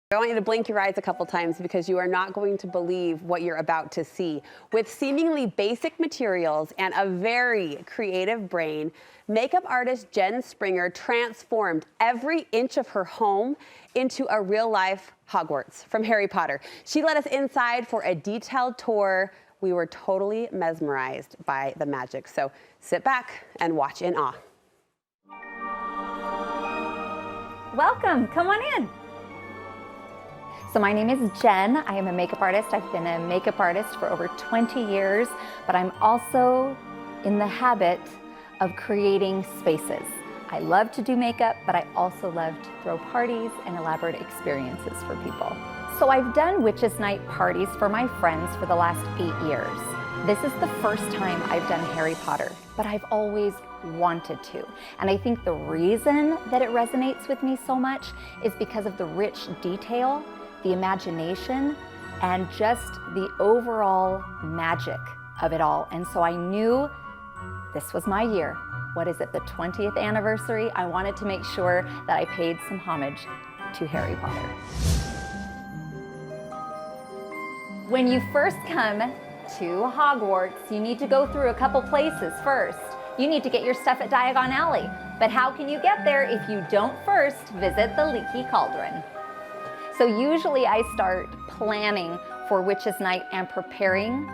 I want you to blink your eyes a couple times because you are not going to believe what you're about to see. With seemingly basic materials and a very creative brain, makeup artist Jen Springer transformed every inch of her home into a real-life Hogwarts from Harry Potter. She led us inside for a detailed tour. We were totally mesmerized by the magic. So sit back and watch in awe. Welcome, come on in. So my name is Jen. I am a makeup artist. I've been a makeup artist for over 20 years, but I'm also in the habit of creating spaces. I love to do makeup, but I also love to throw parties and elaborate experiences for people. So I've done Witches' Night parties for my friends for the last 8 years. This is the first time I've done Harry Potter, but I've always wanted to. And I think the reason that it resonates with me so much is because of the rich detail, the imagination, and just the overall magic of it all. And so I knew this was my year. What is it, the 20th anniversary? I wanted to make sure that I paid some homage to Harry Potter. When you first come to Hogwarts, you need to go through a couple places first. You need to get your stuff at Diagon Alley. But how can you get there if you don't first visit the Leaky Cauldron? So usually I start planning for Witches' Night and preparing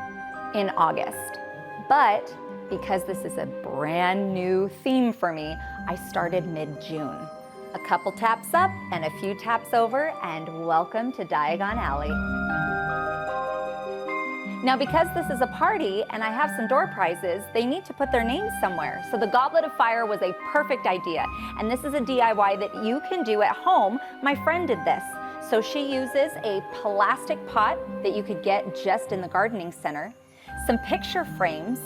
in August. But because this is a brand new theme for me, I started mid-June. A couple taps up and a few taps over, and welcome to Diagon Alley. Now, because this is a party and I have some door prizes, they need to put their names somewhere. So the Goblet of Fire was a perfect idea. And this is a DIY that you can do at home. My friend did this. So she uses a plastic pot that you could get just in the gardening center, some picture frames,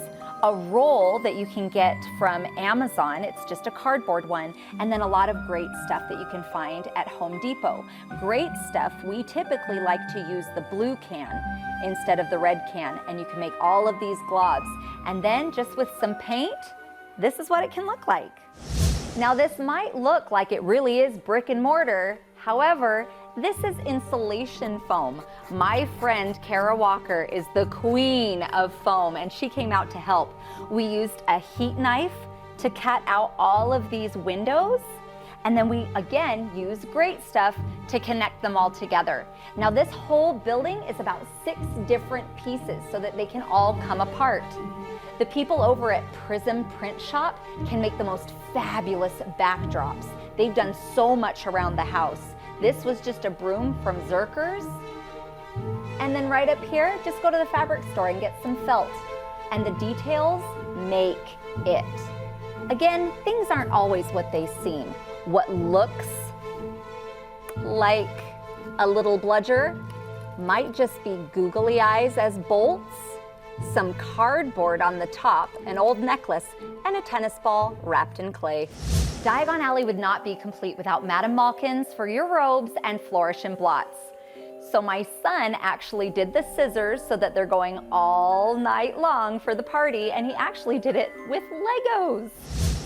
a roll that you can get from Amazon, it's just a cardboard one, and then a lot of great stuff that you can find at Home Depot. Great stuff, we typically like to use the blue can instead of the red can, and you can make all of these globs. And then just with some paint, this is what it can look like. Now this might look like it really is brick and mortar, however, this is insulation foam. My friend Kara Walker is the queen of foam, and she came out to help. We used a heat knife to cut out all of these windows, and then we again use great stuff to connect them all together. Now this whole building is about 6 different pieces so that they can all come apart. The people over at Prism Print Shop can make the most fabulous backdrops. They've done so much around the house. This was just a broom from Zerkers. And then right up here, just go to the fabric store and get some felt. And the details make it. Again, things aren't always what they seem. What looks like a little bludger might just be googly eyes as bolts, some cardboard on the top, an old necklace, and a tennis ball wrapped in clay. Diagon Alley would not be complete without Madame Malkin's for your robes and Flourish and Blots. So my son actually did the scissors so that they're going all night long for the party, and he actually did it with Legos.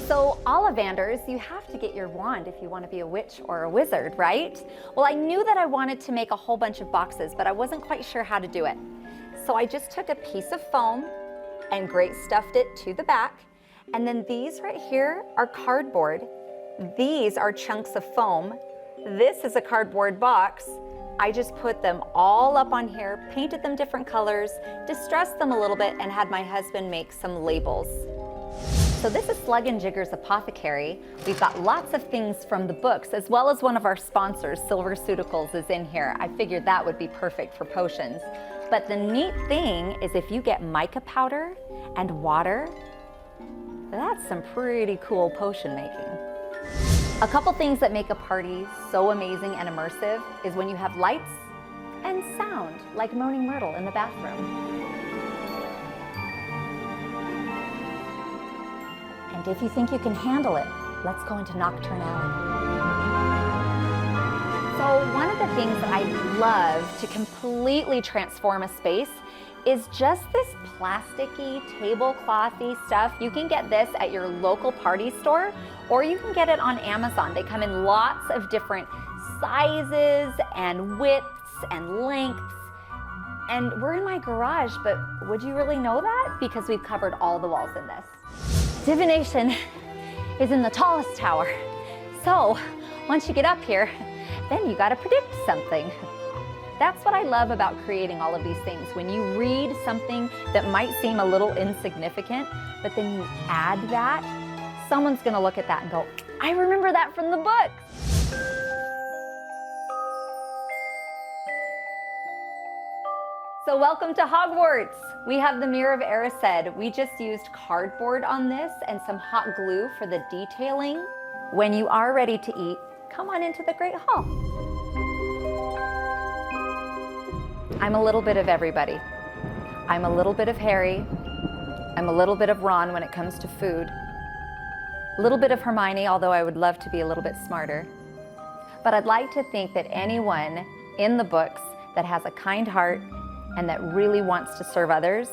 So Ollivanders, you have to get your wand if you want to be a witch or a wizard, right? Well, I knew that I wanted to make a whole bunch of boxes, but I wasn't quite sure how to do it. So I just took a piece of foam and great stuffed it to the back. And then these right here are cardboard. These are chunks of foam. This is a cardboard box. I just put them all up on here, painted them different colors, distressed them a little bit, and had my husband make some labels. So this is Slug and Jigger's Apothecary. We've got lots of things from the books, as well as one of our sponsors, SilverCeuticals, is in here. I figured that would be perfect for potions. But the neat thing is if you get mica powder and water, that's some pretty cool potion making. A couple things that make a party so amazing and immersive is when you have lights and sound, like Moaning Myrtle in the bathroom. And if you think you can handle it, let's go into Nocturne Alley. So one of the things that I love to completely transform a space is just this plasticky, tableclothy stuff. You can get this at your local party store, or you can get it on Amazon. They come in lots of different sizes and widths and lengths. And we're in my garage, but would you really know that? Because we've covered all the walls in this. Divination is in the tallest tower. So once you get up here, then you gotta predict something. That's what I love about creating all of these things. When you read something that might seem a little insignificant, but then you add that, someone's gonna look at that and go, I remember that from the book. So welcome to Hogwarts. We have the Mirror of Erised. We just used cardboard on this and some hot glue for the detailing. When you are ready to eat, come on into the Great Hall. I'm a little bit of everybody. I'm a little bit of Harry. I'm a little bit of Ron when it comes to food. A little bit of Hermione, although I would love to be a little bit smarter. But I'd like to think that anyone in the books that has a kind heart and that really wants to serve others,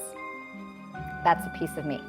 that's a piece of me.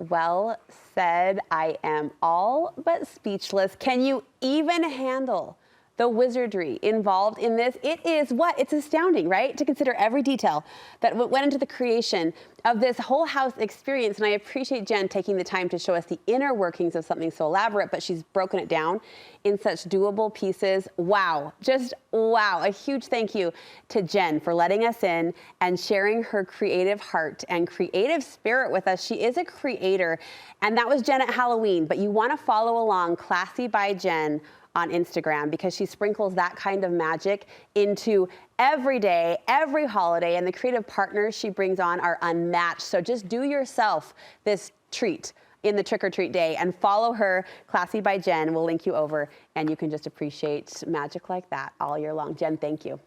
Well said. I am all but speechless. Can you even handle the wizardry involved in this? It is what? It's astounding, right? To consider every detail that went into the creation of this whole house experience. And I appreciate Jen taking the time to show us the inner workings of something so elaborate, but she's broken it down in such doable pieces. Wow, just wow. A huge thank you to Jen for letting us in and sharing her creative heart and creative spirit with us. She is a creator, and that was Jen at Halloween, but you want to follow along Classy by Jen on Instagram, because she sprinkles that kind of magic into every day, every holiday, and the creative partners she brings on are unmatched. So just do yourself this treat in the trick or treat day and follow her, Classy by Jen. We'll link you over, and you can just appreciate magic like that all year long. Jen, thank you.